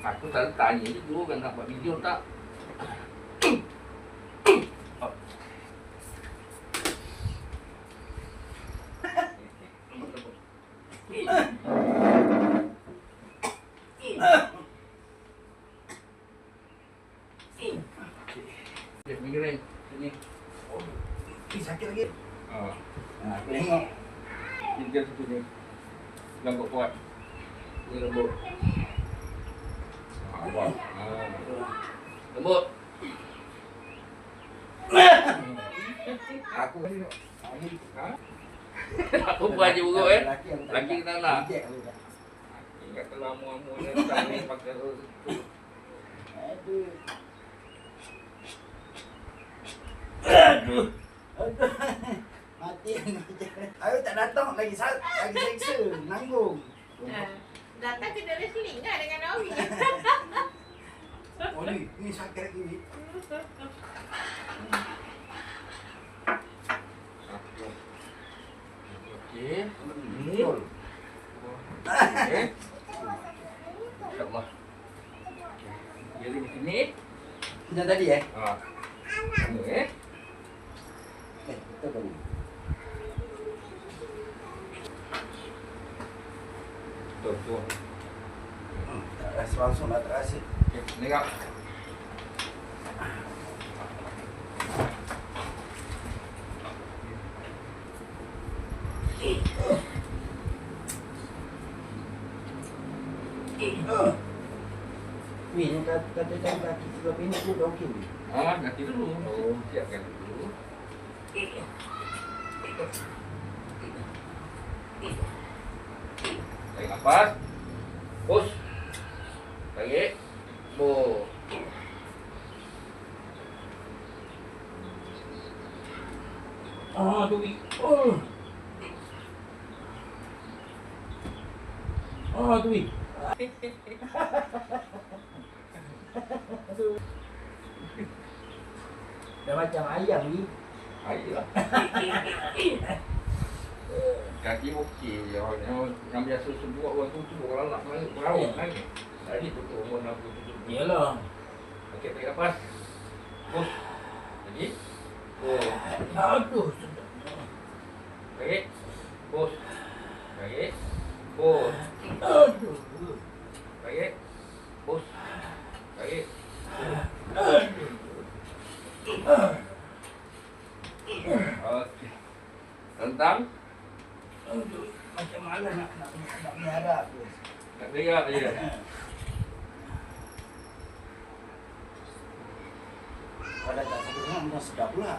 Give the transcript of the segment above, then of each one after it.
Aku tak tanya je dulu kan nak buat video tak. Migrain sini. Oh, sakit lagi. Aku tengok. Ini kan satu ni. Lembut kuat. Ini lembut. Kuat. Lembut. Aku ni. Aku buat je buruk Laki kita nak. Ingat kalau amu-amu ni tak ni pakai tu. Aduh. Aduh. Mati. Aku tak datang lagi seksa, nanggung. Datang ke dalam seling kan dengan Nawi. Oh ni sakit lagi ni. Okey. Betul. Okey. InsyaAllah. Jadi di sini. Macam tadi Ini betul baru. Betul. Tak rasa langsung tak rasa. Okey, tengok. Wih, ni kata cari kaki sebelah pendek tu dah okey ni. Nanti dulu. Siapkan dulu. Tarik nafas. Push. Tarik. Push. Tu. Tu. Dah macam ayam ni. Ayolah. Kaki okey. Yang biasa sebut orang tu orang nak merawat lagi. Tadi tu umur 67. Yalah. Okey, tarik nafas. Push. Lagi. Push. Aduh. Tarik. Push. Tarik. Push. Aduh. Tarik. Push. Tarik. Okey. Rentang. Aduh. Macam mana nak miara tu. Tak teriak je. Kalau tak sakit sangat macam sedap pula.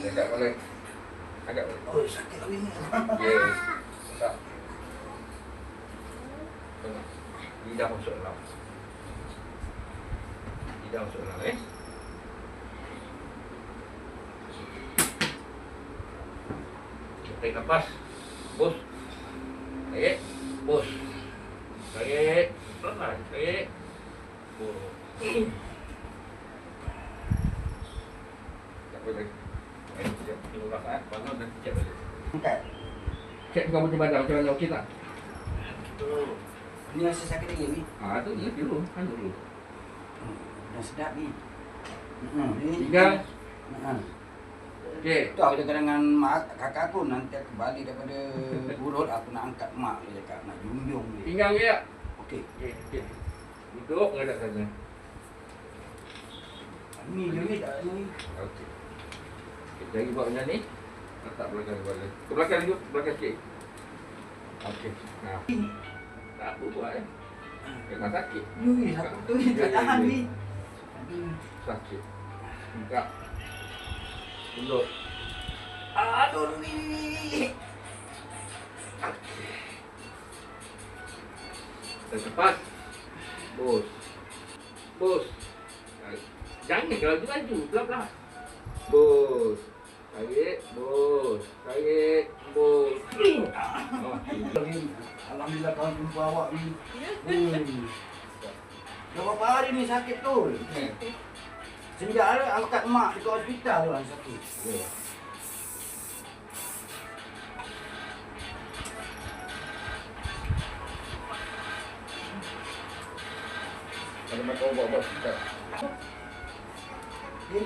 Agak boleh. Agak boleh. Oh, sakit lagi ni. Yes. Tak. Tengok. Lidah masuk dalam. Lidah masuk dalam Tarik nafas. Bos. Tarik. Bos. Tarik. Pelan. Tarik. Bos. Tak boleh. Sekejap. Tunggu rasa. Bangun dan cek balik. Angkat. Cek kau punya badan macam mana, okey tak? Ni rasa sakit lagi ni. Tu ni dulu. Kan dulu. Dah sedap ni. Ni. Pinggang. Okey. Tu aku cakap dengan mak, kakak aku nanti aku balik daripada urut aku nak angkat mak dia cakap nak junjung dia. Pinggang je tak? Okey. Okey. Duduk menghadap sana. Ni je ni tak ni. Okey. Jari buat macam ni. Letak belakang kepala. Ke belakang dulu, belakang sikit. Okey. Tak apa buat Memang sakit. Ni satu tu ni tak tahan ni. Sakit. Buka. Mulut. Aduh ni. Tercepat. Bos. Bos. Jangan kalau laju, pelan-pelan. Bos. Tarik, bos. Tarik, bos. Alhamdulillah kau jumpa awak ni. Dah berapa hari ni sakit tu? Sejak angkat mak dekat hospital tu kan sakit. Kalau makan buat-buat kita. Dia